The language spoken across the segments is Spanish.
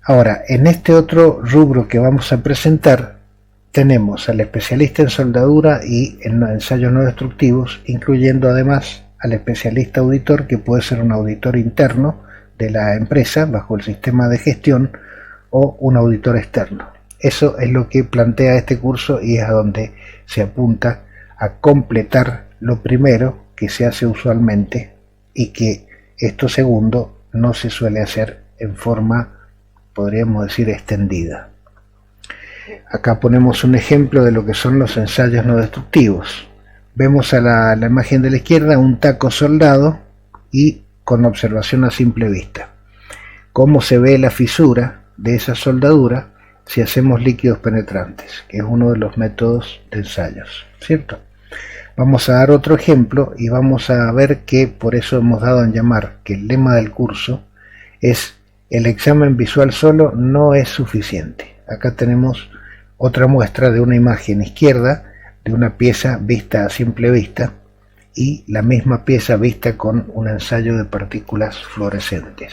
Ahora, en este otro rubro que vamos a presentar, tenemos al especialista en soldadura y en ensayos no destructivos, incluyendo además al especialista auditor, que puede ser un auditor interno de la empresa bajo el sistema de gestión o un auditor externo. Eso es lo que plantea este curso y es a donde se apunta a completar lo primero que se hace usualmente y que esto segundo no se suele hacer en forma, podríamos decir, extendida. Acá ponemos un ejemplo de lo que son los ensayos no destructivos. Vemos a la imagen de la izquierda un taco soldado y con observación a simple vista. Cómo se ve la fisura de esa soldadura si hacemos líquidos penetrantes, que es uno de los métodos de ensayos, ¿cierto? Vamos a dar otro ejemplo y vamos a ver que por eso hemos dado en llamar que el lema del curso es: el examen visual solo no es suficiente. Acá tenemos otra muestra de una imagen izquierda de una pieza vista a simple vista y la misma pieza vista con un ensayo de partículas fluorescentes.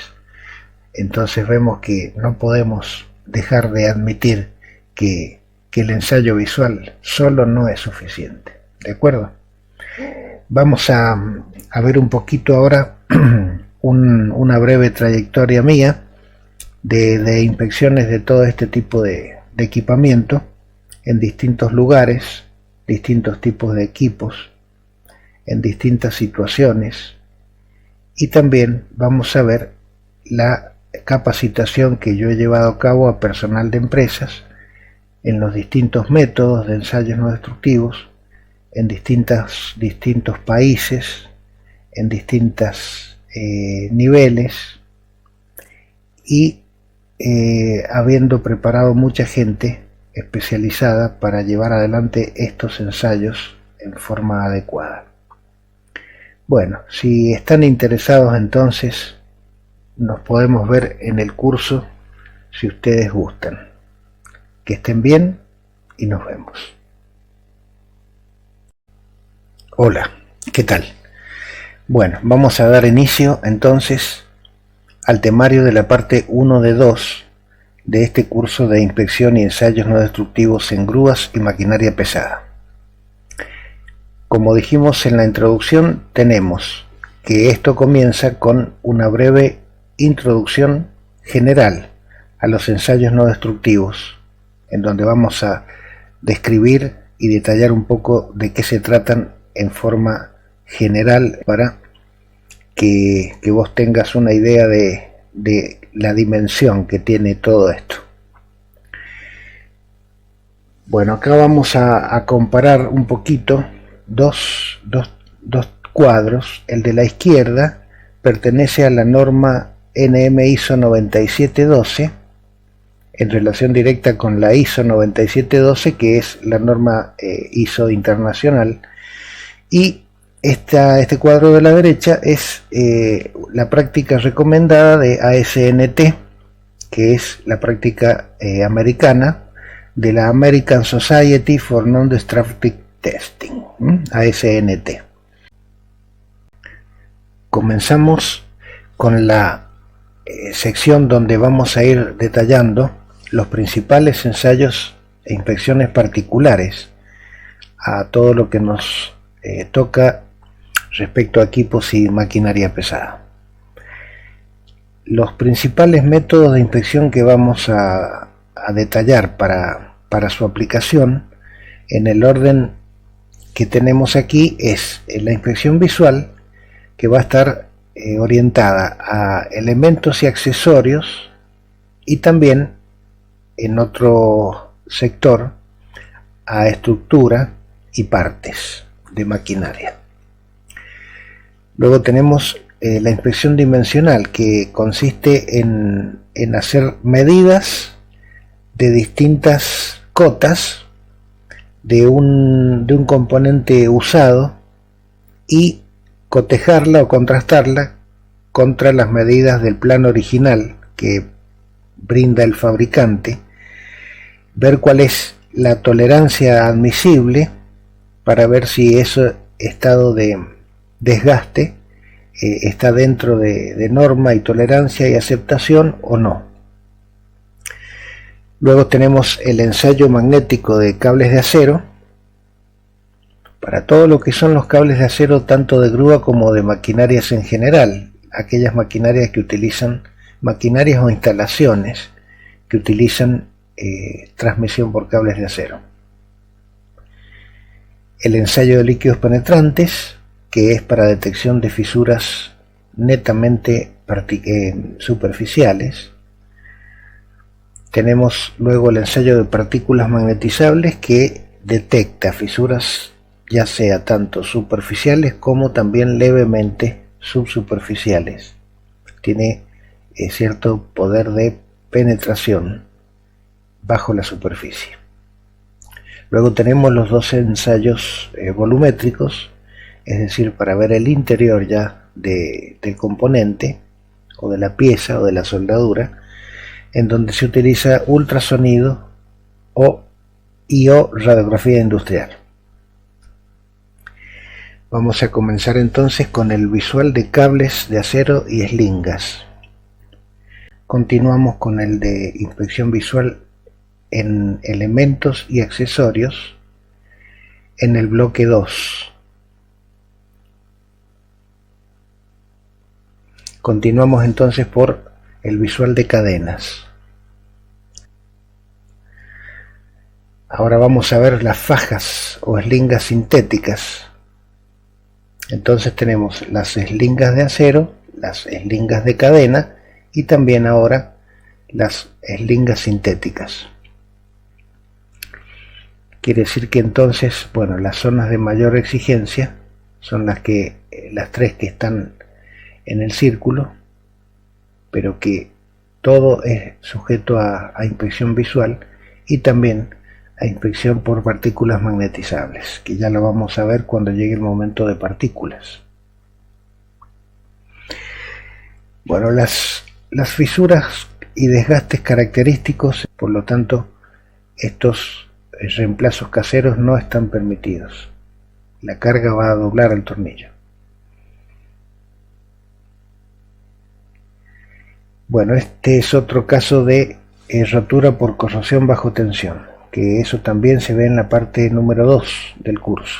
Entonces vemos que no podemos dejar de admitir que el ensayo visual solo no es suficiente. ¿De acuerdo? Vamos a ver un poquito ahora una breve trayectoria mía de inspecciones de todo este tipo de equipamiento en distintos lugares, distintos tipos de equipos, en distintas situaciones, y también vamos a ver la capacitación que yo he llevado a cabo a personal de empresas en los distintos métodos de ensayos no destructivos, en distintos países, en distintos niveles, y habiendo preparado mucha gente especializada para llevar adelante estos ensayos en forma adecuada. Bueno, si están interesados, entonces nos podemos ver en el curso si ustedes gustan. Que estén bien y nos vemos. Hola, ¿qué tal? Bueno, vamos a dar inicio entonces al temario de la parte 1 de 2 de este curso de inspección y ensayos no destructivos en grúas y maquinaria pesada. Como dijimos en la introducción, tenemos que esto comienza con una breve introducción general a los ensayos no destructivos, en donde vamos a describir y detallar un poco de qué se tratan en forma general para que vos tengas una idea de la dimensión que tiene todo esto. Bueno, acá vamos a comparar un poquito dos cuadros. El de la izquierda pertenece a la norma NM ISO 9712 en relación directa con la ISO 9712, que es la norma ISO internacional, y este cuadro de la derecha es la práctica recomendada de ASNT, que es la práctica americana de la American Society for Non-Destructive Testing, ASNT. Comenzamos con la sección donde vamos a ir detallando los principales ensayos e inspecciones particulares a todo lo que nos toca respecto a equipos y maquinaria pesada. Los principales métodos de inspección que vamos a detallar para su aplicación en el orden que tenemos aquí es la inspección visual, que va a estar orientada a elementos y accesorios, y también en otro sector a estructura y partes de maquinaria. Luego tenemos la inspección dimensional, que consiste en hacer medidas de distintas cotas de un componente usado y cotejarla o contrastarla contra las medidas del plano original que brinda el fabricante, ver cuál es la tolerancia admisible para ver si ese estado de desgaste está dentro de norma y tolerancia y aceptación o no. Luego tenemos el ensayo magnético de cables de acero, para todo lo que son los cables de acero tanto de grúa como de maquinarias en general, aquellas maquinarias que utilizan, maquinarias o instalaciones que utilizan transmisión por cables de acero. El ensayo de líquidos penetrantes, que es para detección de fisuras netamente superficiales. Tenemos luego el ensayo de partículas magnetizables, que detecta fisuras ya sea tanto superficiales como también levemente subsuperficiales. Tiene cierto poder de penetración bajo la superficie. Luego tenemos los dos ensayos volumétricos, es decir, para ver el interior ya del componente o de la pieza o de la soldadura, en donde se utiliza ultrasonido o radiografía industrial. Vamos a comenzar entonces con el visual de cables de acero y eslingas. Continuamos con el de inspección visual en elementos y accesorios en el bloque 2. Continuamos entonces por el visual de cadenas. Ahora vamos a ver las fajas o eslingas sintéticas. Entonces tenemos las eslingas de acero, las eslingas de cadena y también ahora las eslingas sintéticas. Quiere decir que entonces, bueno, las zonas de mayor exigencia son las tres que están en el círculo, pero que todo es sujeto a inspección visual y también a inspección por partículas magnetizables, que ya lo vamos a ver cuando llegue el momento de partículas. Bueno, las fisuras y desgastes característicos, por lo tanto, estos reemplazos caseros no están permitidos. La carga va a doblar el tornillo. Bueno, este es otro caso de rotura por corrosión bajo tensión, que eso también se ve en la parte número 2 del curso.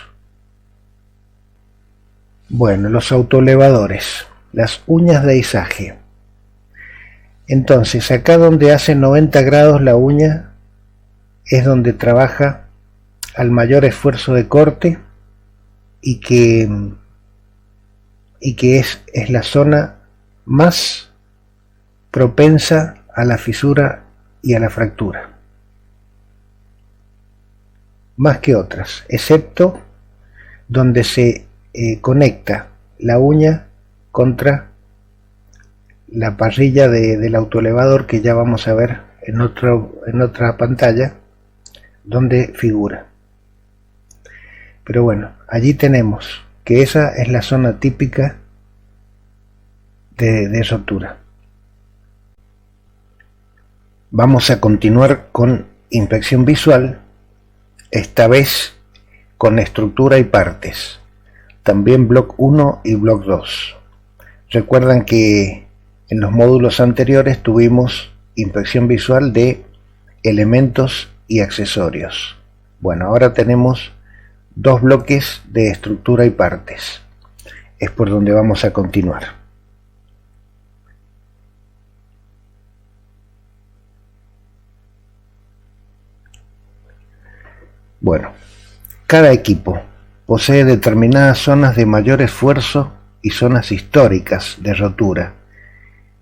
Bueno, los autoelevadores, las uñas de izaje. Entonces, acá donde hace 90 grados la uña es donde trabaja al mayor esfuerzo de corte y que es la zona más propensa a la fisura y a la fractura, más que otras, excepto donde se conecta la uña contra la parrilla del autoelevador, que ya vamos a ver en otra pantalla donde figura. Pero bueno, allí tenemos que esa es la zona típica de rotura. Vamos a continuar con inspección visual, esta vez con estructura y partes, también block 1 y block 2. Recuerdan que en los módulos anteriores tuvimos inspección visual de elementos y accesorios. Bueno, ahora tenemos dos bloques de estructura y partes. Es por donde vamos a continuar. Bueno, cada equipo posee determinadas zonas de mayor esfuerzo y zonas históricas de rotura,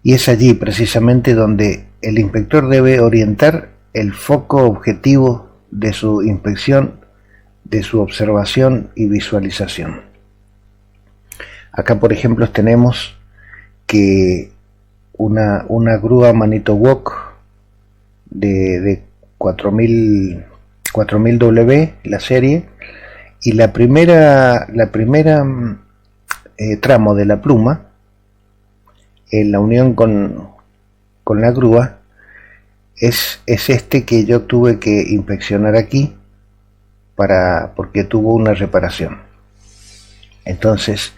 y es allí precisamente donde el inspector debe orientar el foco objetivo de su inspección, de su observación y visualización. Acá, por ejemplo, tenemos que una grúa Manitowoc de 4000 W, la serie, y la primera tramo de la pluma, en la unión con la grúa, es este que yo tuve que inspeccionar aquí porque tuvo una reparación. Entonces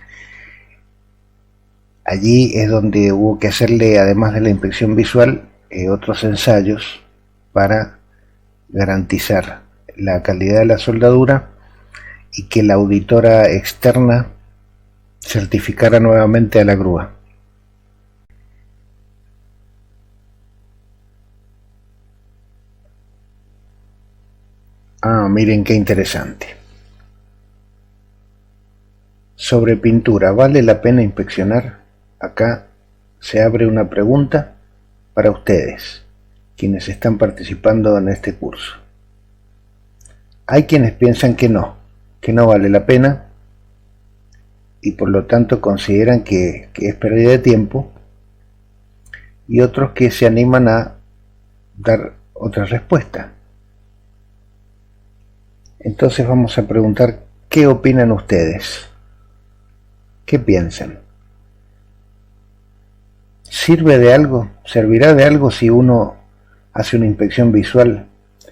allí es donde hubo que hacerle, además de la inspección visual, otros ensayos para garantizar la calidad de la soldadura y que la auditora externa certificara nuevamente a la grúa. Miren qué interesante. Sobre pintura, ¿vale la pena inspeccionar? Acá se abre una pregunta para ustedes, quienes están participando en este curso. Hay quienes piensan que no vale la pena y por lo tanto consideran que es pérdida de tiempo, y otros que se animan a dar otra respuesta. Entonces vamos a preguntar, ¿qué opinan ustedes? ¿Qué piensan? ¿Sirve de algo? ¿Servirá de algo si uno hace una inspección visual?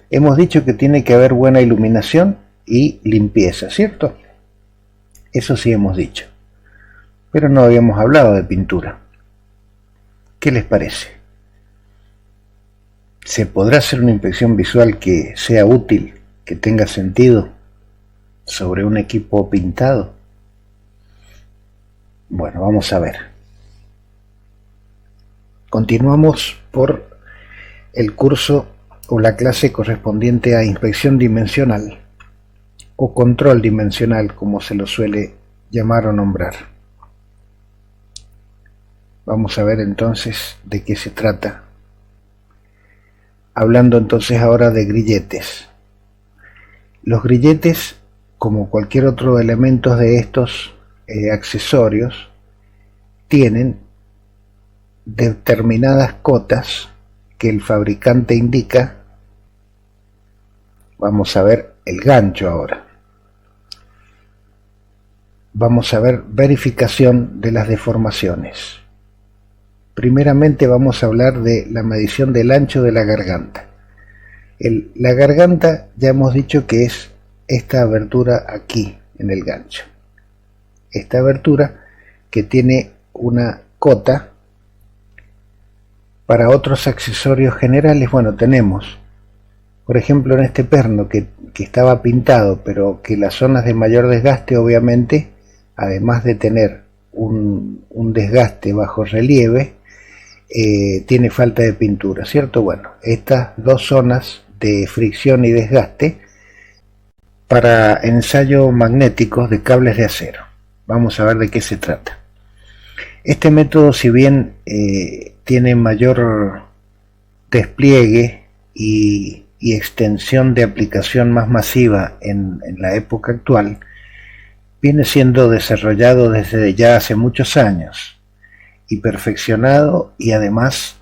Hemos dicho que tiene que haber buena iluminación y limpieza, ¿cierto? Eso sí hemos dicho. Pero no habíamos hablado de pintura. ¿Qué les parece? ¿Se podrá hacer una inspección visual que sea útil, que tenga sentido, sobre un equipo pintado? Bueno, vamos a ver. Continuamos por el curso o la clase correspondiente a inspección dimensional o control dimensional, como se lo suele llamar o nombrar. Vamos a ver entonces de qué se trata. Hablando entonces ahora de grilletes. Los grilletes, como cualquier otro elemento de estos accesorios, tienen determinadas cotas que el fabricante indica. Vamos a ver el gancho ahora. Vamos a ver verificación de las deformaciones. Primeramente vamos a hablar de la medición del ancho de la garganta. La garganta ya hemos dicho que es esta abertura aquí en el gancho. Esta abertura que tiene una cota. Para otros accesorios generales, bueno, tenemos, por ejemplo, en este perno que estaba pintado, pero que las zonas de mayor desgaste, obviamente, además de tener un desgaste bajo relieve, tiene falta de pintura, ¿cierto? Bueno, estas dos zonas de fricción y desgaste para ensayo magnéticos de cables de acero. Vamos a ver de qué se trata. Este método, si bien tiene mayor despliegue y extensión de aplicación más masiva en la época actual, viene siendo desarrollado desde ya hace muchos años y perfeccionado, y además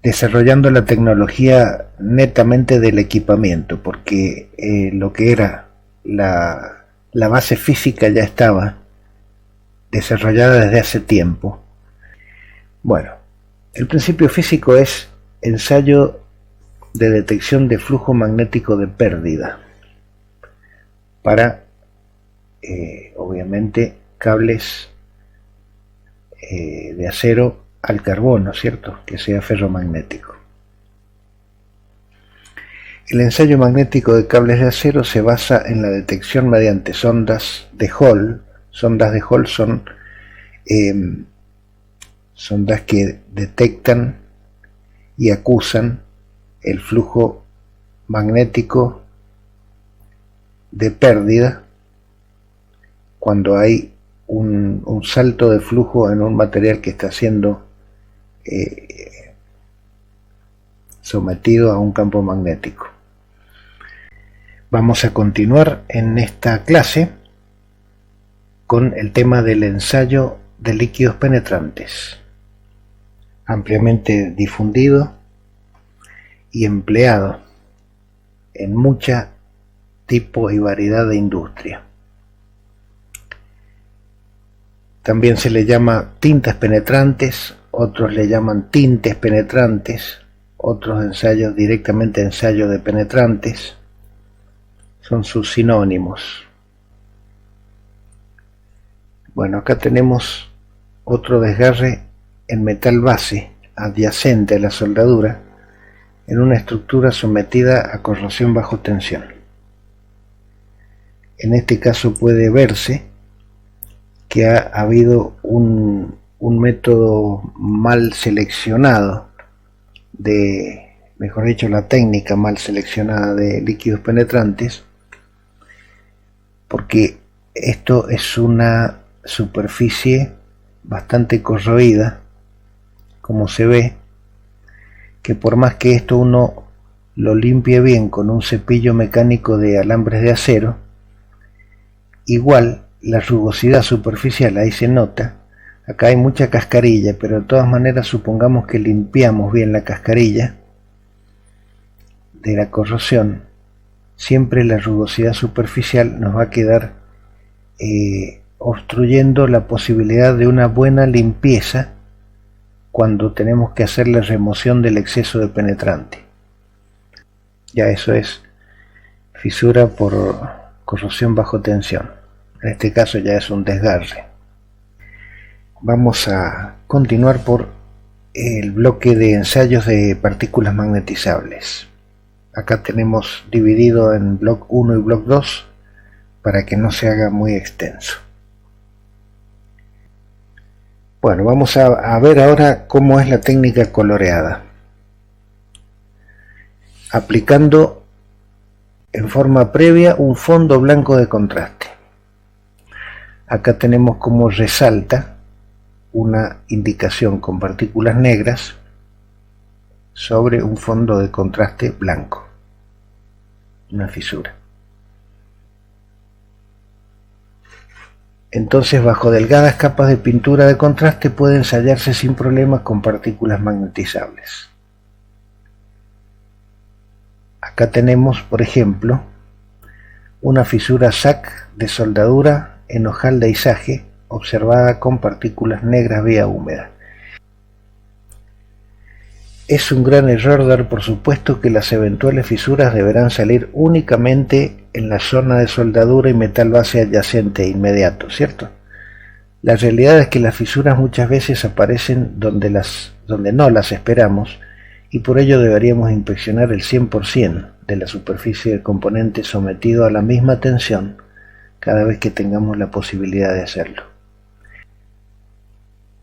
desarrollando la tecnología netamente del equipamiento, porque lo que era la base física ya estaba desarrollada desde hace tiempo. Bueno, el principio físico es ensayo de detección de flujo magnético de pérdida para, obviamente, cables de acero al carbono, ¿cierto? Que sea ferromagnético. El ensayo magnético de cables de acero se basa en la detección mediante sondas de Hall. Sondas de Hall son sondas que detectan y acusan el flujo magnético de pérdida cuando hay un salto de flujo en un material que está siendo sometido a un campo magnético. Vamos a continuar en esta clase con el tema del ensayo de líquidos penetrantes, ampliamente difundido y empleado en mucha tipo y variedad de industria. También se le llama tintas penetrantes, otros le llaman tintes penetrantes, otros ensayos directamente ensayo de penetrantes, son sus sinónimos. Bueno, acá tenemos otro desgarre en metal base adyacente a la soldadura, en una estructura sometida a corrosión bajo tensión. En este caso puede verse que ha habido un método mal seleccionado mejor dicho, la técnica mal seleccionada de líquidos penetrantes, porque esto es una superficie bastante corroída, como se ve, que por más que esto uno lo limpie bien con un cepillo mecánico de alambres de acero, igual la rugosidad superficial ahí se nota. Acá hay mucha cascarilla, pero de todas maneras supongamos que limpiamos bien la cascarilla de la corrosión, siempre la rugosidad superficial nos va a quedar obstruyendo la posibilidad de una buena limpieza cuando tenemos que hacer la remoción del exceso de penetrante. Ya eso es fisura por corrosión bajo tensión. En este caso ya es un desgarre. Vamos a continuar por el bloque de ensayos de partículas magnetizables. Acá tenemos dividido en bloque 1 y bloque 2 para que no se haga muy extenso. Bueno, vamos a ver ahora cómo es la técnica coloreada. Aplicando en forma previa un fondo blanco de contraste. Acá tenemos cómo resalta una indicación con partículas negras sobre un fondo de contraste blanco, una fisura. Entonces, bajo delgadas capas de pintura de contraste puede ensayarse sin problemas con partículas magnetizables. Acá tenemos, por ejemplo, una fisura SAC de soldadura en ojal de izaje observada con partículas negras vía húmeda. Es un gran error dar por supuesto que las eventuales fisuras deberán salir únicamente en la zona de soldadura y metal base adyacente e inmediato, ¿cierto? La realidad es que las fisuras muchas veces aparecen donde no las esperamos, y por ello deberíamos inspeccionar el 100% de la superficie del componente sometido a la misma tensión cada vez que tengamos la posibilidad de hacerlo.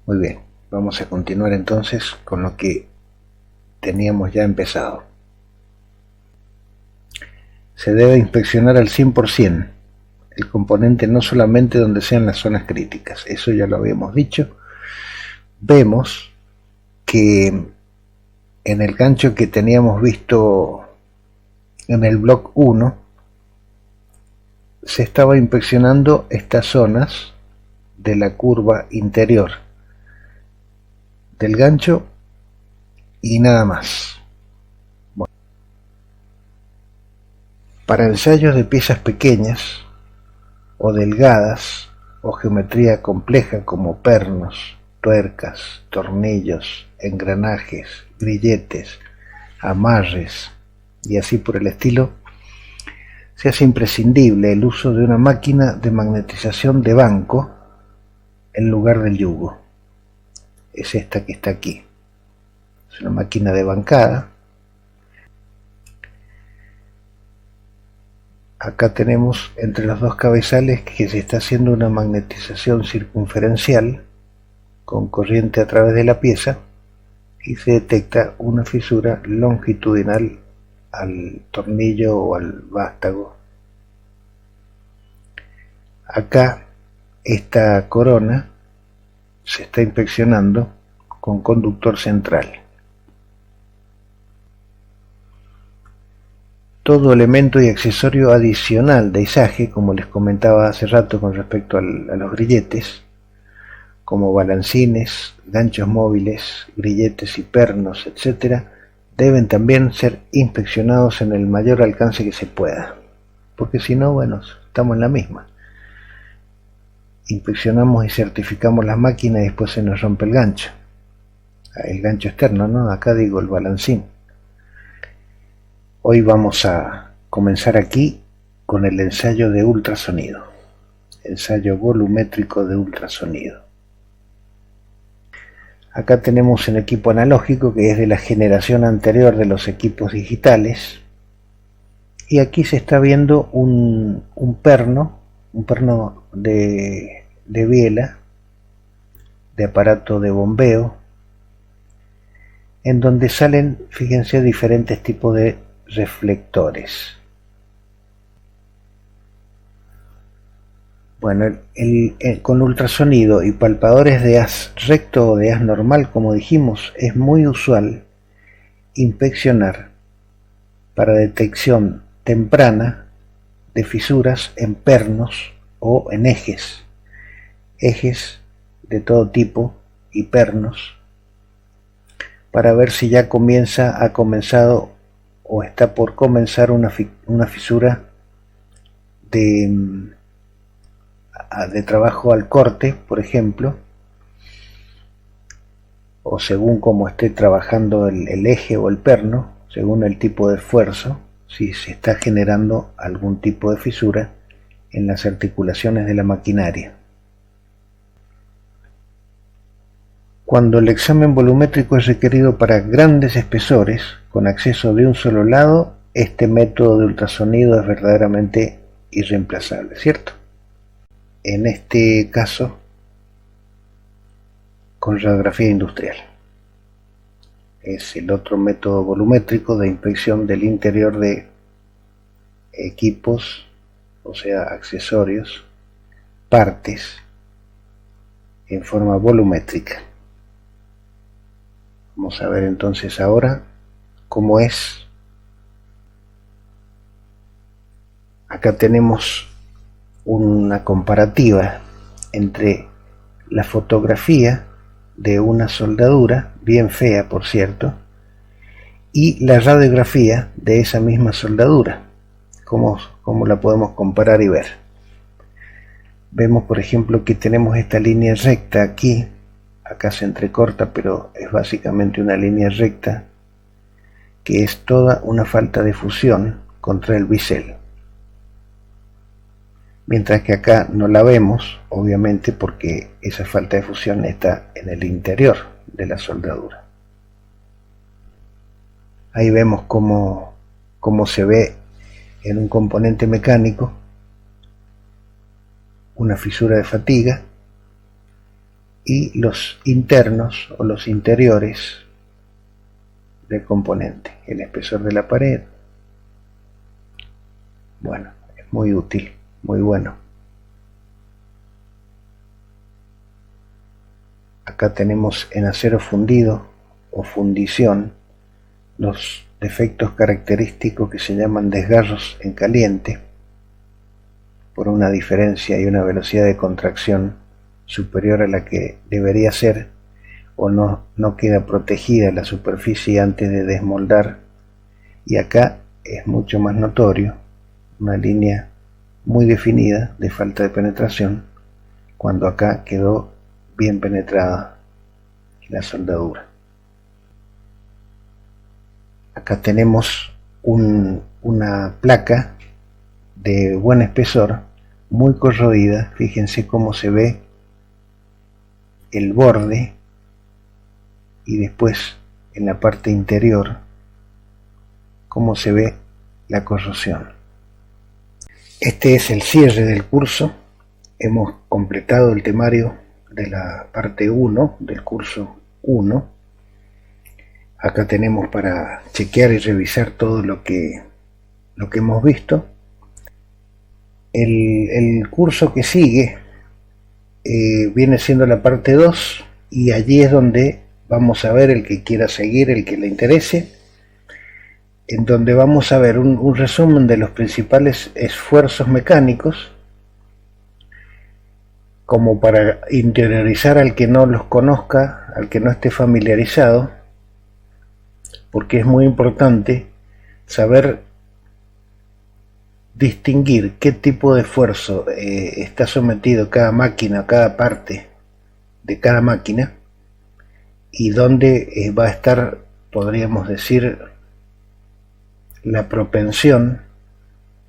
Muy bien, vamos a continuar entonces con lo que teníamos ya empezado. Se debe inspeccionar al 100% el componente, no solamente donde sean las zonas críticas, eso ya lo habíamos dicho. Vemos que en el gancho que teníamos visto en el bloque 1 se estaba inspeccionando estas zonas de la curva interior del gancho y nada más. Bueno, para ensayos de piezas pequeñas o delgadas o geometría compleja como pernos, tuercas, tornillos, engranajes, grilletes, amarres y así por el estilo, se hace imprescindible el uso de una máquina de magnetización de banco en lugar del yugo. Es esta que está aquí. Es una máquina de bancada. Acá tenemos entre los dos cabezales que se está haciendo una magnetización circunferencial con corriente a través de la pieza y se detecta una fisura longitudinal al tornillo o al vástago. Acá esta corona se está inspeccionando con conductor central. Todo elemento y accesorio adicional de izaje, como les comentaba hace rato con respecto a los grilletes, como balancines, ganchos móviles, grilletes y pernos, etc., deben también ser inspeccionados en el mayor alcance que se pueda, porque si no, bueno, estamos en la misma. Inspeccionamos y certificamos las máquinas y después se nos rompe el gancho externo, ¿no? Acá digo el balancín. Hoy vamos a comenzar aquí con el ensayo de ultrasonido, ensayo volumétrico de ultrasonido. Acá tenemos un equipo analógico que es de la generación anterior de los equipos digitales, y aquí se está viendo un perno de biela, de aparato de bombeo, en donde salen, fíjense, diferentes tipos de reflectores. Bueno, con ultrasonido y palpadores de haz recto o de haz normal, como dijimos, es muy usual inspeccionar para detección temprana de fisuras en pernos o en ejes de todo tipo y pernos, para ver si ya ha comenzado o está por comenzar una fisura de trabajo al corte, por ejemplo, o según cómo esté trabajando el eje o el perno, según el tipo de esfuerzo, si se está generando algún tipo de fisura en las articulaciones de la maquinaria. Cuando el examen volumétrico es requerido para grandes espesores, con acceso de un solo lado, este método de ultrasonido es verdaderamente irreemplazable, ¿cierto? En este caso, con radiografía industrial. Es el otro método volumétrico de inspección del interior de equipos, o sea, accesorios, partes, en forma volumétrica. Vamos a ver entonces ahora cómo es. Acá tenemos una comparativa entre la fotografía de una soldadura, bien fea por cierto, y la radiografía de esa misma soldadura. ¿Cómo la podemos comparar y ver? Vemos, por ejemplo, que tenemos esta línea recta aquí, acá se entrecorta, pero es básicamente una línea recta, que es toda una falta de fusión contra el bisel. Mientras que acá no la vemos, obviamente, porque esa falta de fusión está en el interior de la soldadura. Ahí vemos cómo se ve en un componente mecánico una fisura de fatiga, y los internos o los interiores del componente, el espesor de la pared. Bueno, es muy útil, muy bueno. Acá tenemos en acero fundido o fundición los defectos característicos que se llaman desgarros en caliente, por una diferencia y una velocidad de contracción superior a la que debería ser, o no queda protegida la superficie antes de desmoldar, y acá es mucho más notorio una línea muy definida de falta de penetración, cuando acá quedó bien penetrada la soldadura. Acá tenemos una placa de buen espesor, muy corroída. Fíjense cómo se ve el borde, y después en la parte interior cómo se ve la corrosión. Este es el cierre del curso. Hemos completado el temario de la parte 1 del curso 1. Acá tenemos para chequear y revisar todo lo que hemos visto. El curso que sigue viene siendo la parte 2, y allí es donde vamos a ver, el que quiera seguir, el que le interese, en donde vamos a ver un resumen de los principales esfuerzos mecánicos, como para interiorizar al que no los conozca, al que no esté familiarizado, porque es muy importante saber distinguir qué tipo de esfuerzo está sometido cada máquina, cada parte de cada máquina, y dónde va a estar, podríamos decir, la propensión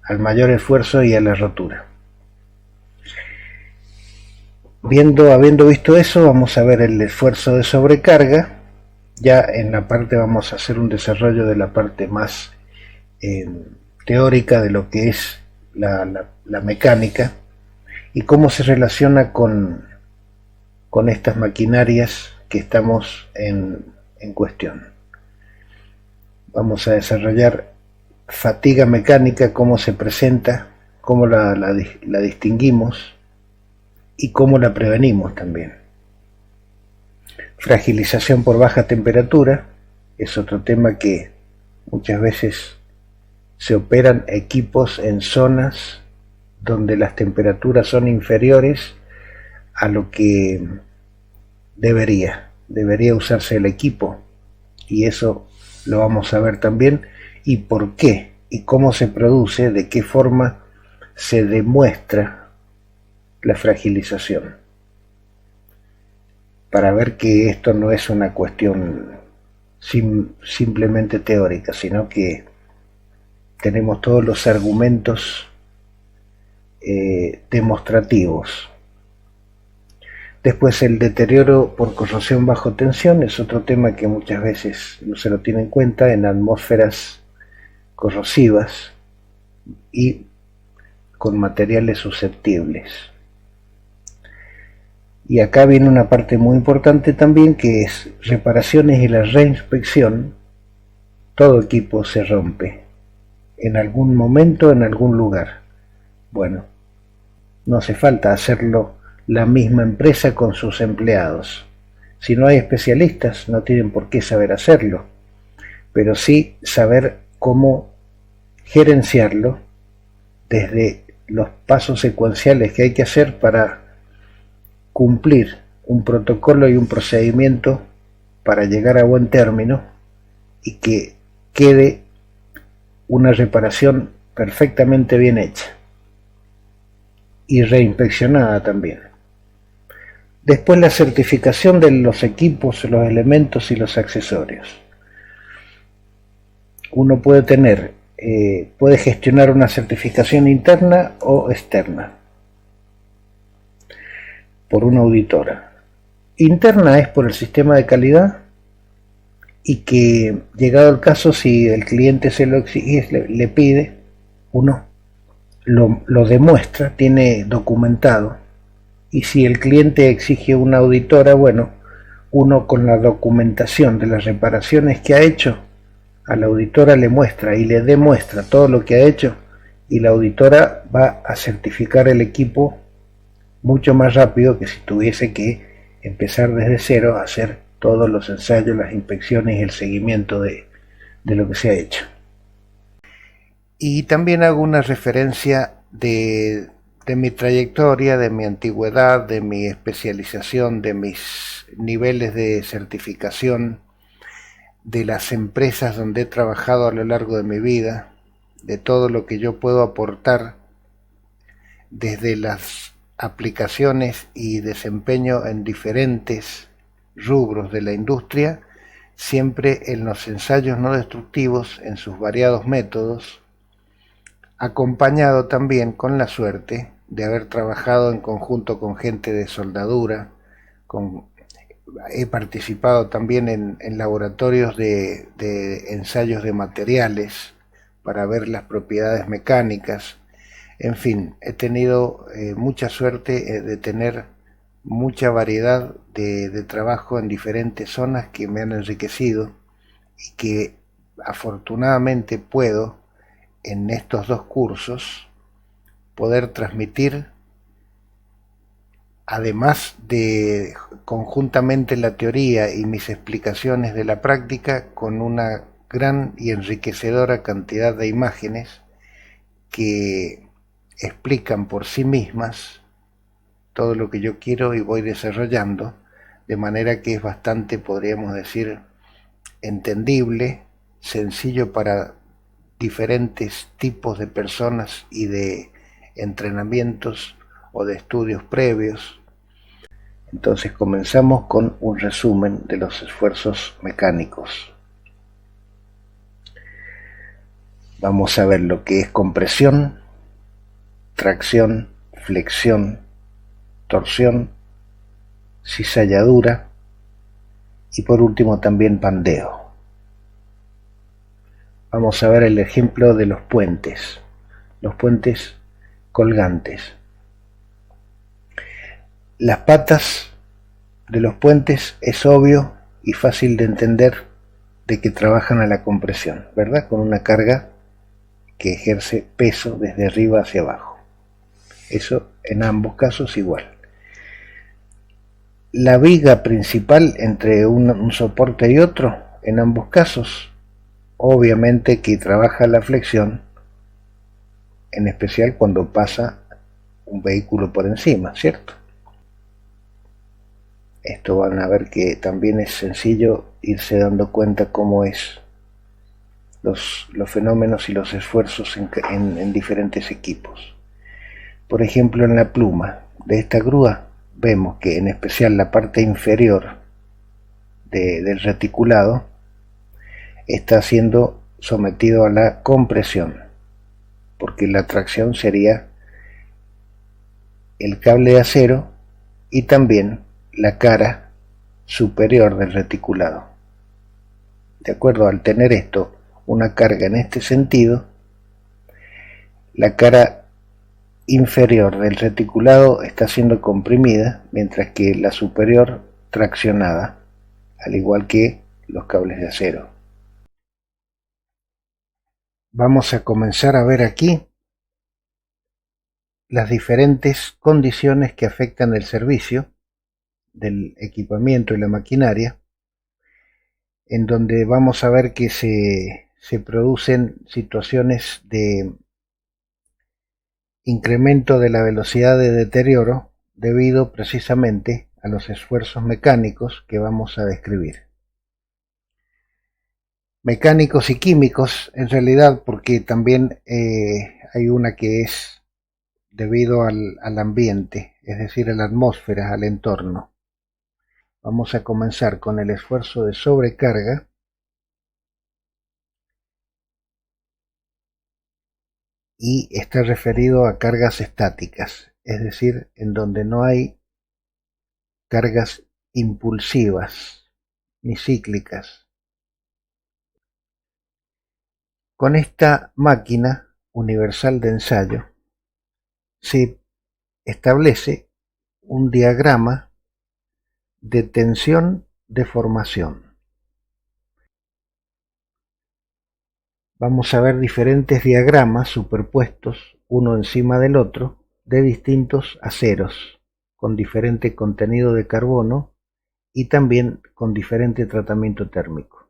al mayor esfuerzo y a la rotura. Habiendo visto eso, vamos a ver el esfuerzo de sobrecarga. Ya en la parte vamos a hacer un desarrollo de la parte más teórica de lo que es la mecánica y cómo se relaciona con estas maquinarias que estamos en cuestión. Vamos a desarrollar fatiga mecánica, cómo se presenta, cómo la distinguimos y cómo la prevenimos también. Fragilización por baja temperatura es otro tema que muchas veces se operan equipos en zonas donde las temperaturas son inferiores a lo que debería usarse el equipo, y eso lo vamos a ver también, y por qué, y cómo se produce, de qué forma se demuestra la fragilización, para ver que esto no es una cuestión simplemente teórica, sino que tenemos todos los argumentos demostrativos. Después, el deterioro por corrosión bajo tensión es otro tema que muchas veces no se lo tiene en cuenta en atmósferas corrosivas y con materiales susceptibles. Y acá viene una parte muy importante también, que es reparaciones y la reinspección. Todo equipo se rompe en algún momento, en algún lugar. Bueno, no hace falta hacerlo la misma empresa con sus empleados. Si no hay especialistas, no tienen por qué saber hacerlo, pero sí saber cómo gerenciarlo desde los pasos secuenciales que hay que hacer para cumplir un protocolo y un procedimiento para llegar a buen término y que quede una reparación perfectamente bien hecha y reinspeccionada también. Después, la certificación de los equipos, los elementos y los accesorios. Uno puede gestionar una certificación interna o externa por una auditora. Interna es por el sistema de calidad, y que, llegado el caso, si el cliente se lo exige, le pide, uno lo demuestra, tiene documentado. Y si el cliente exige una auditora, bueno, uno con la documentación de las reparaciones que ha hecho, a la auditora le muestra y le demuestra todo lo que ha hecho, y la auditora va a certificar el equipo mucho más rápido que si tuviese que empezar desde cero a hacer todos los ensayos, las inspecciones y el seguimiento de lo que se ha hecho. Y también hago una referencia de mi trayectoria, de mi antigüedad, de mi especialización, de mis niveles de certificación, de las empresas donde he trabajado a lo largo de mi vida, de todo lo que yo puedo aportar desde las aplicaciones y desempeño en diferentes rubros de la industria, siempre en los ensayos no destructivos en sus variados métodos, acompañado también con la suerte de haber trabajado en conjunto con gente de soldadura. He participado también en laboratorios de ensayos de materiales para ver las propiedades mecánicas. En fin, he tenido mucha suerte de tener mucha variedad de trabajo en diferentes zonas que me han enriquecido, y que afortunadamente puedo, en estos 2 cursos, poder transmitir, además de conjuntamente la teoría y mis explicaciones de la práctica, con una gran y enriquecedora cantidad de imágenes que explican por sí mismas todo lo que yo quiero y voy desarrollando, de manera que es bastante, podríamos decir, entendible, sencillo para diferentes tipos de personas y de entrenamientos o de estudios previos. Entonces comenzamos con un resumen de los esfuerzos mecánicos. Vamos a ver lo que es compresión, tracción, flexión, torsión cizalladura y por último también pandeo. Vamos a ver el ejemplo de los puentes colgantes. Las patas de los puentes es obvio y fácil de entender de que trabajan a la compresión, ¿verdad? Con una carga que ejerce peso desde arriba hacia abajo. Eso en ambos casos igual. La viga principal entre un soporte y otro, en ambos casos, obviamente que trabaja la flexión, en especial cuando pasa un vehículo por encima, ¿cierto? Esto van a ver que también es sencillo irse dando cuenta cómo es los fenómenos y los esfuerzos en diferentes equipos. Por ejemplo, en la pluma de esta grúa vemos que en especial la parte inferior del reticulado está siendo sometido a la compresión, porque la tracción sería el cable de acero y también la cara superior del reticulado. De acuerdo, al tener esto una carga en este sentido, la cara inferior del reticulado está siendo comprimida, mientras que la superior traccionada, al igual que los cables de acero. Vamos a comenzar a ver aquí las diferentes condiciones que afectan el servicio del equipamiento y la maquinaria, en donde vamos a ver que se producen situaciones de incremento de la velocidad de deterioro debido precisamente a los esfuerzos mecánicos que vamos a describir. Mecánicos y químicos en realidad, porque también hay una que es debido al ambiente, es decir, a la atmósfera, al entorno. Vamos a comenzar con el esfuerzo de sobrecarga. Y está referido a cargas estáticas, es decir, en donde no hay cargas impulsivas ni cíclicas. Con esta máquina universal de ensayo se establece un diagrama de tensión-deformación. Vamos a ver diferentes diagramas superpuestos uno encima del otro de distintos aceros con diferente contenido de carbono y también con diferente tratamiento térmico.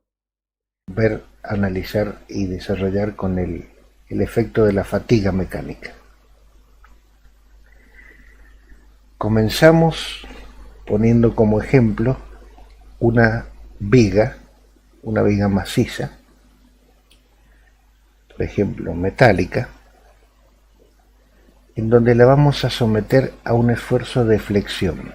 Ver, analizar y desarrollar con el efecto de la fatiga mecánica. Comenzamos poniendo como ejemplo una viga maciza, por ejemplo metálica, en donde la vamos a someter a un esfuerzo de flexión.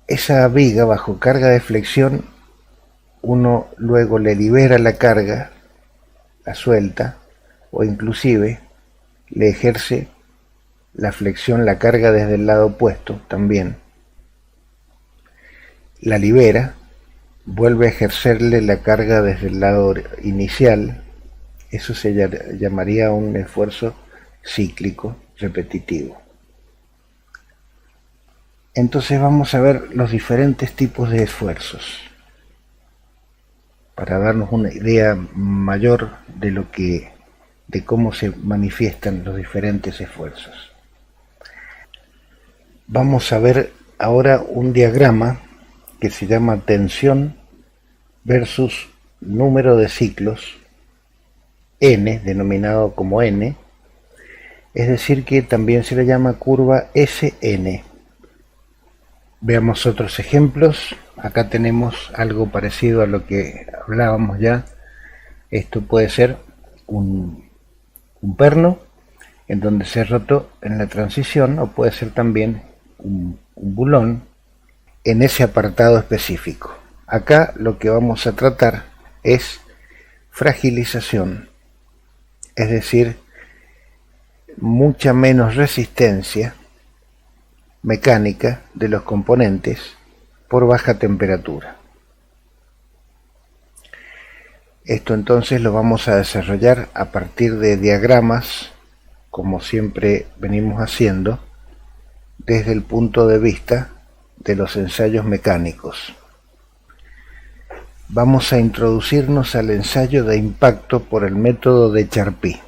Esa viga bajo carga de flexión, uno luego le libera la carga, la suelta, o inclusive le ejerce la flexión, la carga desde el lado opuesto también. La libera, vuelve a ejercerle la carga desde el lado inicial. Eso se llamaría un esfuerzo cíclico repetitivo. Entonces vamos a ver los diferentes tipos de esfuerzos para darnos una idea mayor de cómo se manifiestan los diferentes esfuerzos. Vamos a ver ahora un diagrama que se llama tensión versus número de ciclos n, denominado como n, es decir que también se le llama curva SN. Veamos otros ejemplos. Acá tenemos algo parecido a lo que hablábamos ya. Esto puede ser un perno en donde se rotó en la transición, o puede ser también un bulón en ese apartado específico. Acá lo que vamos a tratar es fragilización, es decir, mucha menos resistencia mecánica de los componentes por baja temperatura. Esto entonces lo vamos a desarrollar a partir de diagramas, como siempre venimos haciendo, desde el punto de vista de los ensayos mecánicos. Vamos a introducirnos al ensayo de impacto por el método de Charpy.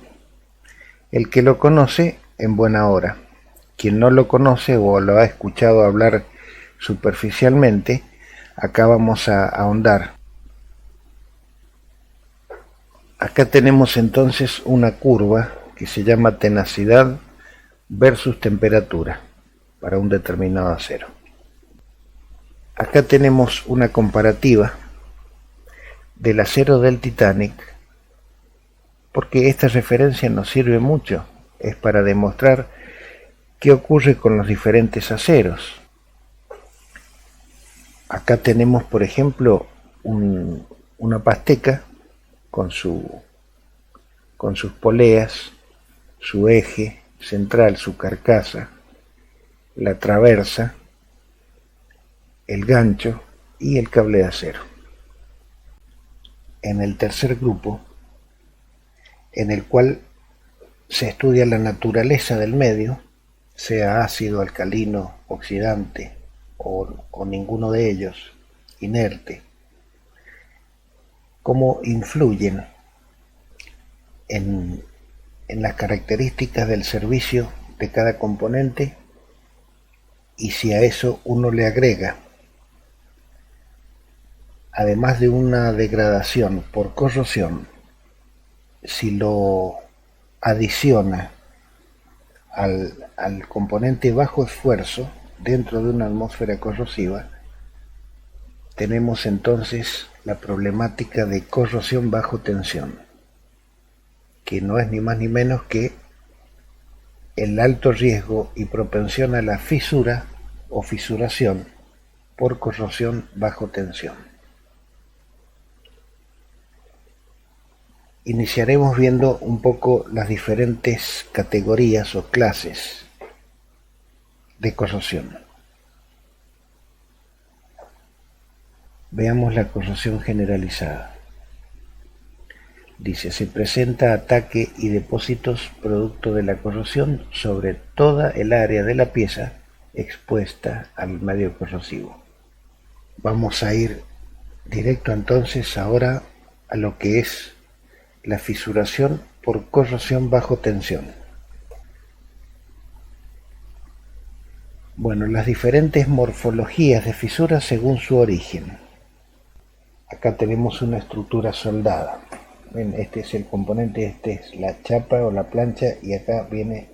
El que lo conoce, en buena hora. Quien no lo conoce o lo ha escuchado hablar superficialmente, acá vamos a ahondar. Acá tenemos entonces una curva que se llama tenacidad versus temperatura para un determinado acero. Acá tenemos una comparativa del acero del Titanic, porque esta referencia nos sirve mucho, es para demostrar qué ocurre con los diferentes aceros. Acá tenemos, por ejemplo, una pasteca con sus poleas, su eje central, su carcasa, la traversa, el gancho y el cable de acero. En el tercer grupo, en el cual se estudia la naturaleza del medio, sea ácido, alcalino, oxidante o ninguno de ellos, inerte, cómo influyen en las características del servicio de cada componente, y si a eso uno le agrega, además de una degradación por corrosión, si lo adiciona al componente bajo esfuerzo dentro de una atmósfera corrosiva, tenemos entonces la problemática de corrosión bajo tensión, que no es ni más ni menos que el alto riesgo y propensión a la fisura o fisuración por corrosión bajo tensión. Iniciaremos viendo un poco las diferentes categorías o clases de corrosión. Veamos la corrosión generalizada. Dice, se presenta ataque y depósitos producto de la corrosión sobre toda el área de la pieza expuesta al medio corrosivo. Vamos a ir directo entonces ahora a lo que es la fisuración por corrosión bajo tensión. Bueno, las diferentes morfologías de fisuras según su origen. Acá tenemos una estructura soldada. Ven, este es el componente, este es la chapa o la plancha, y acá viene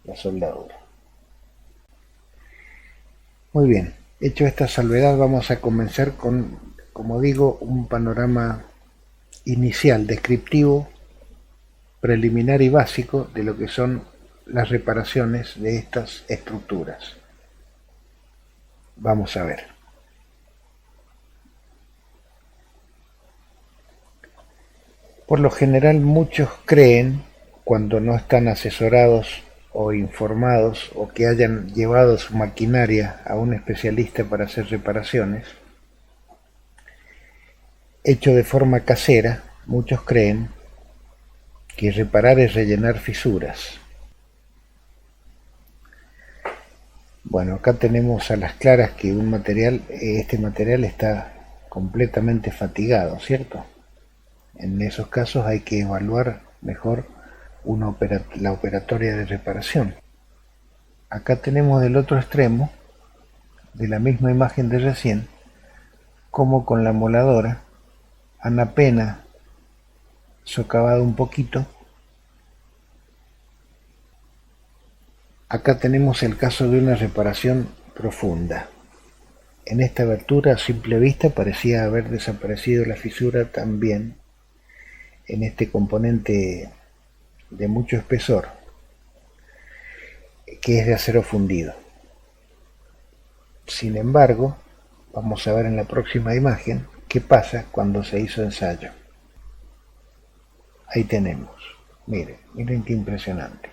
la soldadura. Muy bien, hecho esta salvedad, vamos a comenzar con, como digo, un panorama inicial, descriptivo, preliminar y básico de lo que son las reparaciones de estas estructuras. Vamos a ver. Por lo general, muchos creen, cuando no están asesorados o informados o que hayan llevado su maquinaria a un especialista para hacer reparaciones, hecho de forma casera, muchos creen que reparar es rellenar fisuras. Bueno, acá tenemos a las claras que este material está completamente fatigado, ¿cierto? En esos casos hay que evaluar mejor la operatoria de reparación. Acá tenemos del otro extremo, de la misma imagen de recién, como con la moladora han apenas socavado un poquito. Acá tenemos el caso de una reparación profunda. En esta abertura a simple vista parecía haber desaparecido la fisura también en este componente de mucho espesor, que es de acero fundido. Sin embargo, vamos a ver en la próxima imagen qué pasa cuando se hizo ensayo. Ahí tenemos, miren qué impresionante.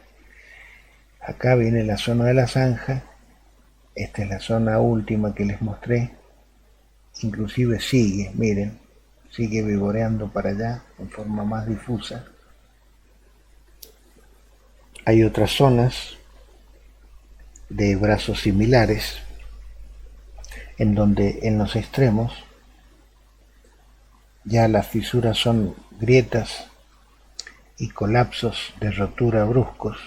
Acá viene la zona de la zanja Esta es la zona última que les mostré. Inclusive sigue, miren, sigue vigoreando para allá en forma más difusa. Hay otras zonas de brazos similares en donde en los extremos ya las fisuras son grietas y colapsos de rotura bruscos.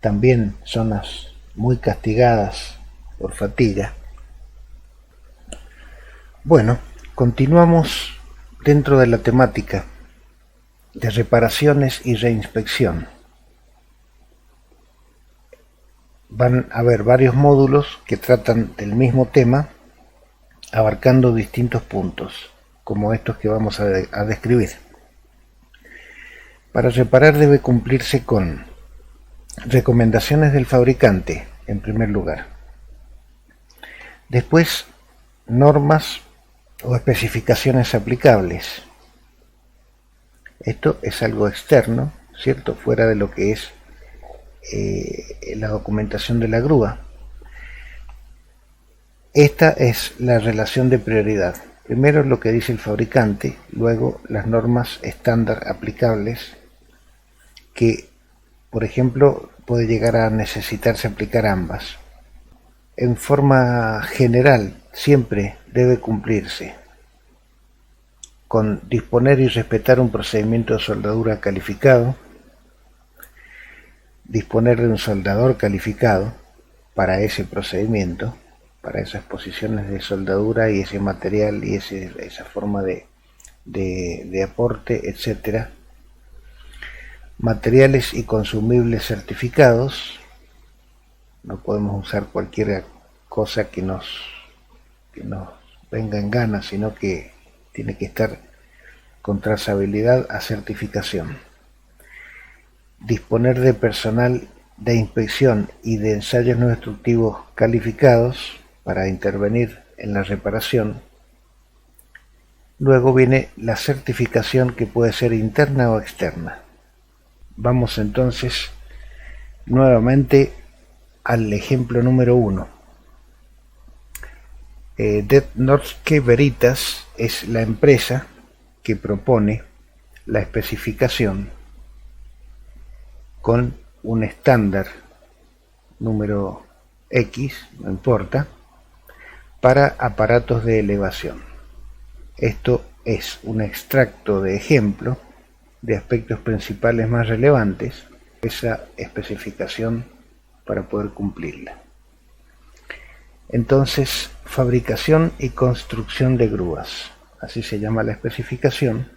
También zonas muy castigadas por fatiga. Bueno, continuamos dentro de la temática de reparaciones y reinspección. Van a haber varios módulos que tratan del mismo tema, abarcando distintos puntos, como estos que vamos a describir. Para reparar debe cumplirse con recomendaciones del fabricante, en primer lugar. Después, normas o especificaciones aplicables. Esto es algo externo, ¿cierto? Fuera de lo que es la documentación de la grúa. Esta es la relación de prioridad. Primero lo que dice el fabricante, luego las normas estándar aplicables que, por ejemplo, puede llegar a necesitarse aplicar ambas. En forma general, siempre debe cumplirse con disponer y respetar un procedimiento de soldadura calificado, disponer de un soldador calificado para ese procedimiento, para esas posiciones de soldadura y ese material y esa forma de aporte, etc. Materiales y consumibles certificados. No podemos usar cualquier cosa que nos venga en gana, sino que tiene que estar con trazabilidad a certificación. Disponer de personal de inspección y de ensayos no destructivos calificados para intervenir en la reparación. Luego viene la certificación, que puede ser interna o externa. Vamos entonces nuevamente al ejemplo número 1. Det Norske Veritas es la empresa que propone la especificación con un estándar número X, no importa, para aparatos de elevación. Esto es un extracto de ejemplo de aspectos principales más relevantes, esa especificación para poder cumplirla. Entonces, fabricación y construcción de grúas, así se llama la especificación,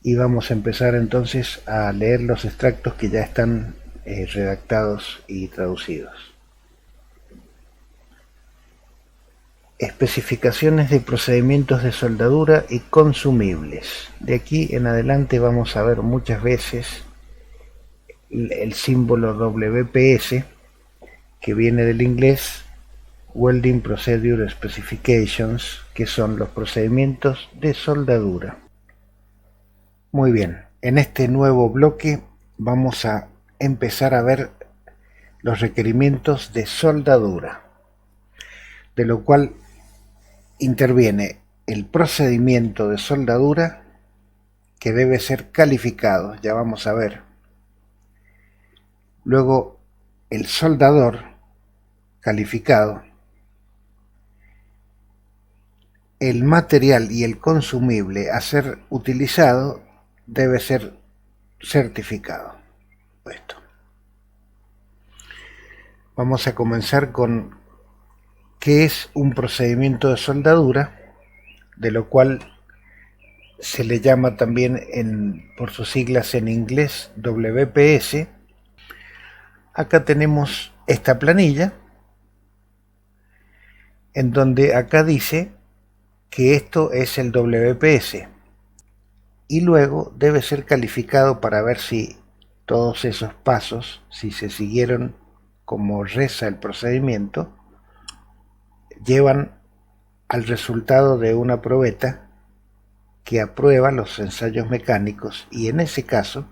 y vamos a empezar entonces a leer los extractos que ya están redactados y traducidos. Especificaciones de procedimientos de soldadura y consumibles. De aquí en adelante vamos a ver muchas veces el símbolo WPS, que viene del inglés Welding Procedure Specifications, que son los procedimientos de soldadura. Muy bien, en este nuevo bloque vamos a empezar a ver los requerimientos de soldadura, de lo cual interviene el procedimiento de soldadura, que debe ser calificado, ya vamos a ver. Luego el soldador calificado, el material y el consumible a ser utilizado debe ser certificado. Esto. Vamos a comenzar con qué es un procedimiento de soldadura, de lo cual se le llama también por sus siglas en inglés WPS. Acá tenemos esta planilla, en donde acá dice que esto es el WPS, y luego debe ser calificado para ver si todos esos pasos, si se siguieron como reza el procedimiento, llevan al resultado de una probeta que aprueba los ensayos mecánicos, y en ese caso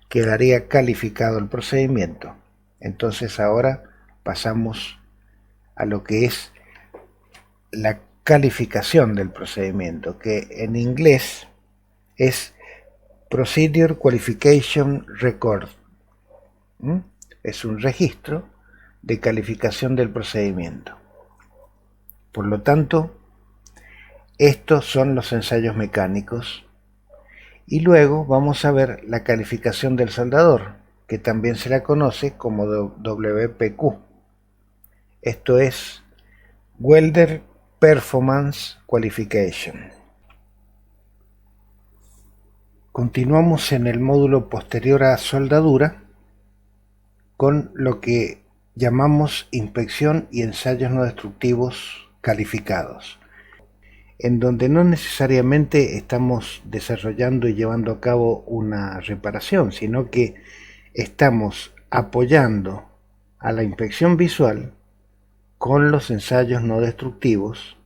quedaría calificado el procedimiento. Entonces ahora pasamos a lo que es la calificación del procedimiento, que en inglés es Procedure Qualification Record. Es un registro de calificación del procedimiento. Por lo tanto, estos son los ensayos mecánicos. Y luego vamos a ver la calificación del soldador, que también se la conoce como WPQ. Esto es Welder Performance Qualification. Continuamos en el módulo posterior a soldadura con lo que llamamos inspección y ensayos no destructivos calificados, en donde no necesariamente estamos desarrollando y llevando a cabo una reparación, sino que estamos apoyando a la inspección visual con los ensayos no destructivos.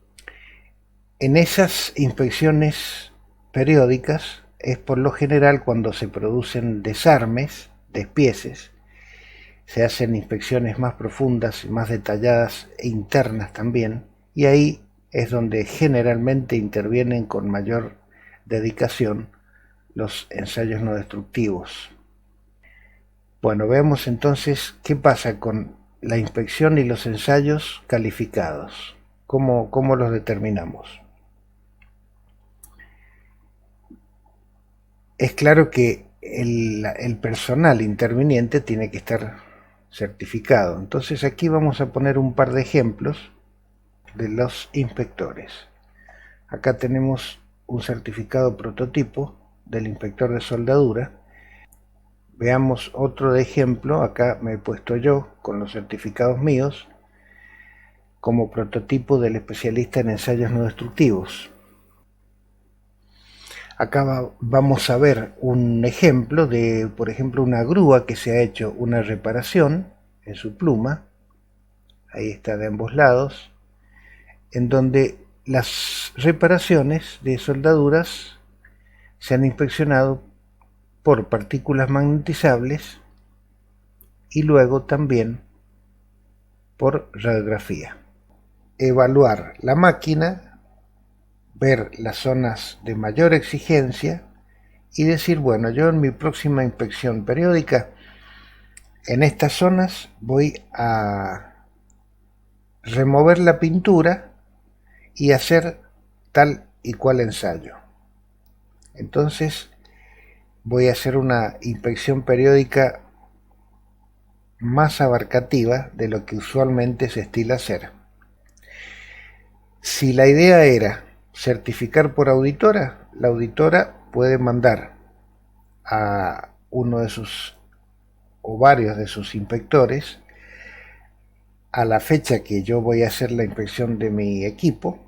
En esas inspecciones periódicas es por lo general cuando se producen desarmes, despieces, se hacen inspecciones más profundas, más detalladas e internas también, y ahí es donde generalmente intervienen con mayor dedicación los ensayos no destructivos. Bueno, veamos entonces qué pasa con la inspección y los ensayos calificados. ¿Cómo los determinamos? Es claro que el personal interviniente tiene que estar certificado. Entonces aquí vamos a poner un par de ejemplos de los inspectores. Acá tenemos un certificado prototipo del inspector de soldadura. Veamos otro de ejemplo. Acá me he puesto yo con los certificados míos como prototipo del especialista en ensayos no destructivos. Acá vamos a ver un ejemplo de, por ejemplo, una grúa que se ha hecho una reparación en su pluma. Ahí está de ambos lados, en donde las reparaciones de soldaduras se han inspeccionado por partículas magnetizables y luego también por radiografía. Evaluar la máquina, ver las zonas de mayor exigencia y decir, bueno, yo en mi próxima inspección periódica en estas zonas voy a remover la pintura y hacer tal y cual ensayo. Entonces voy a hacer una inspección periódica más abarcativa de lo que usualmente se estila hacer. Si la idea era certificar por auditora, la auditora puede mandar a uno de sus o varios de sus inspectores a la fecha que yo voy a hacer la inspección de mi equipo.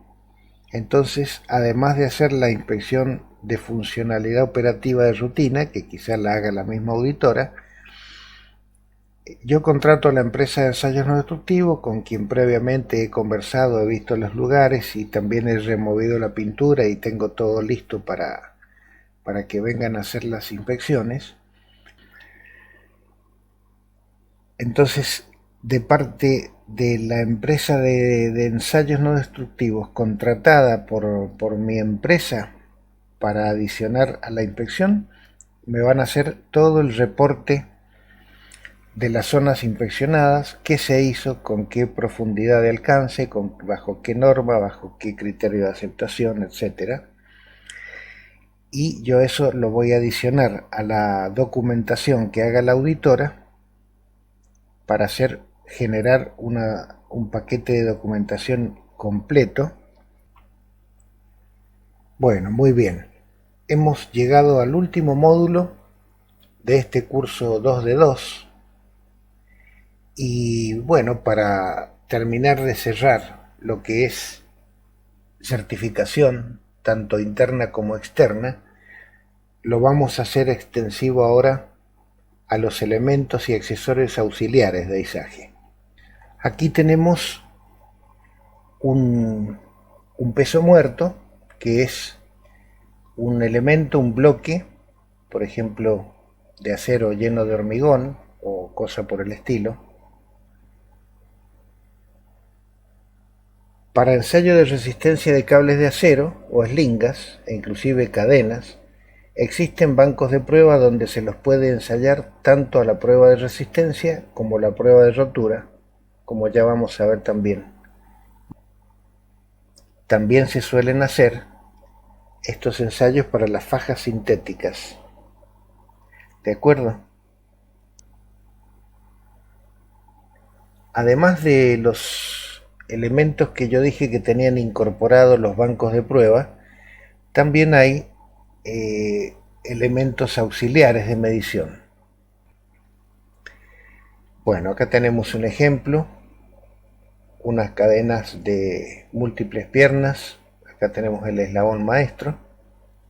Entonces, además de hacer la inspección de funcionalidad operativa de rutina, que quizá la haga la misma auditora, yo contrato a la empresa de ensayos no destructivos con quien previamente he conversado, he visto los lugares y también he removido la pintura y tengo todo listo para que vengan a hacer las inspecciones. Entonces, de parte de la empresa de ensayos no destructivos contratada por mi empresa para adicionar a la inspección, me van a hacer todo el reporte de las zonas inspeccionadas, qué se hizo, con qué profundidad de alcance, bajo qué norma, bajo qué criterio de aceptación, etc. Y yo eso lo voy a adicionar a la documentación que haga la auditora para generar un paquete de documentación completo. Bueno, muy bien. Hemos llegado al último módulo de este curso 2 de 2. Y bueno, para terminar de cerrar lo que es certificación, tanto interna como externa, lo vamos a hacer extensivo ahora a los elementos y accesorios auxiliares de izaje. Aquí tenemos un peso muerto, que es un elemento, un bloque, por ejemplo, de acero lleno de hormigón o cosa por el estilo. Para ensayo de resistencia de cables de acero o eslingas, e inclusive cadenas, existen bancos de prueba donde se los puede ensayar tanto a la prueba de resistencia como la prueba de rotura, como ya vamos a ver también. También se suelen hacer estos ensayos para las fajas sintéticas. ¿De acuerdo? Además de los elementos que yo dije que tenían incorporados los bancos de prueba, también hay elementos auxiliares de medición. Bueno, acá tenemos un ejemplo, unas cadenas de múltiples piernas, acá tenemos el eslabón maestro,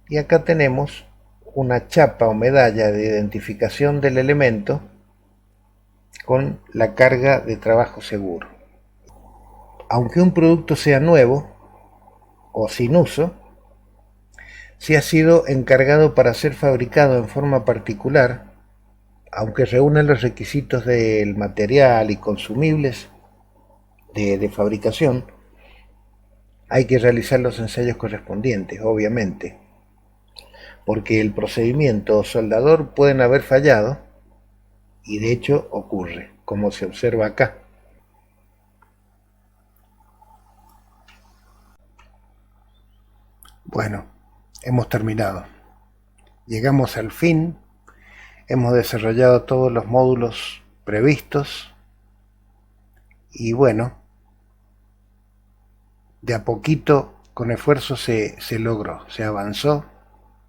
y acá tenemos una chapa o medalla de identificación del elemento con la carga de trabajo seguro. Aunque un producto sea nuevo o sin uso, si ha sido encargado para ser fabricado en forma particular, aunque reúna los requisitos del material y consumibles de fabricación, hay que realizar los ensayos correspondientes, obviamente, porque el procedimiento o soldador pueden haber fallado, y de hecho ocurre, como se observa acá. Bueno, hemos terminado. Llegamos al fin, hemos desarrollado todos los módulos previstos y bueno, de a poquito, con esfuerzo se logró, se avanzó,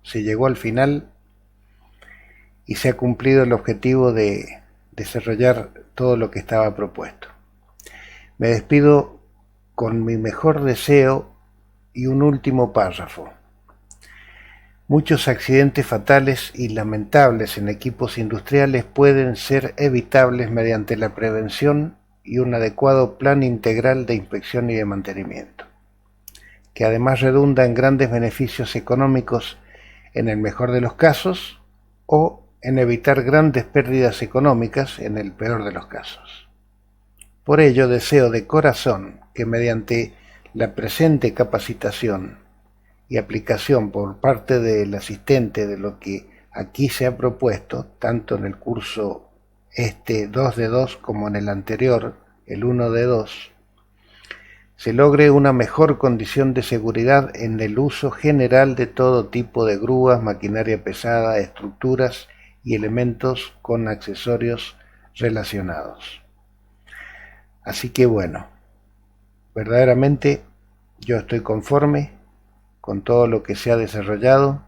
se llegó al final y se ha cumplido el objetivo de desarrollar todo lo que estaba propuesto. Me despido con mi mejor deseo y un último párrafo. Muchos accidentes fatales y lamentables en equipos industriales pueden ser evitables mediante la prevención y un adecuado plan integral de inspección y de mantenimiento, que además redunda en grandes beneficios económicos en el mejor de los casos o en evitar grandes pérdidas económicas en el peor de los casos. Por ello deseo de corazón que mediante la presente capacitación y aplicación por parte del asistente de lo que aquí se ha propuesto, tanto en el curso 2 de 2 como en el anterior, el 1 de 2, se logre una mejor condición de seguridad en el uso general de todo tipo de grúas, maquinaria pesada, estructuras y elementos con accesorios relacionados. Así que bueno, verdaderamente yo estoy conforme con todo lo que se ha desarrollado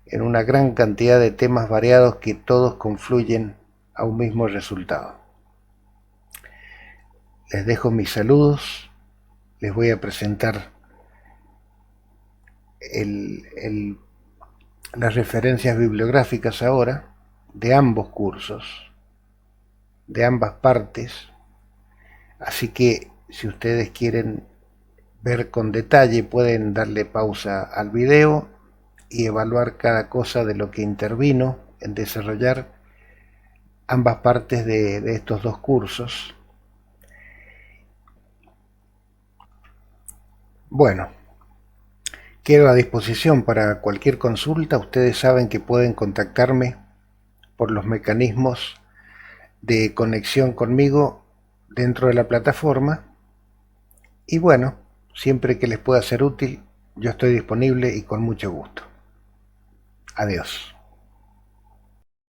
en una gran cantidad de temas variados que todos confluyen a un mismo resultado. Les dejo mis saludos, les voy a presentar las referencias bibliográficas ahora de ambos cursos, de ambas partes, así que si ustedes quieren ver con detalle pueden darle pausa al video y evaluar cada cosa de lo que intervino en desarrollar ambas partes de estos dos cursos. Bueno, quedo a disposición para cualquier consulta. Ustedes saben que pueden contactarme por los mecanismos de conexión conmigo dentro de la plataforma. Y bueno, siempre que les pueda ser útil, yo estoy disponible y con mucho gusto. Adiós.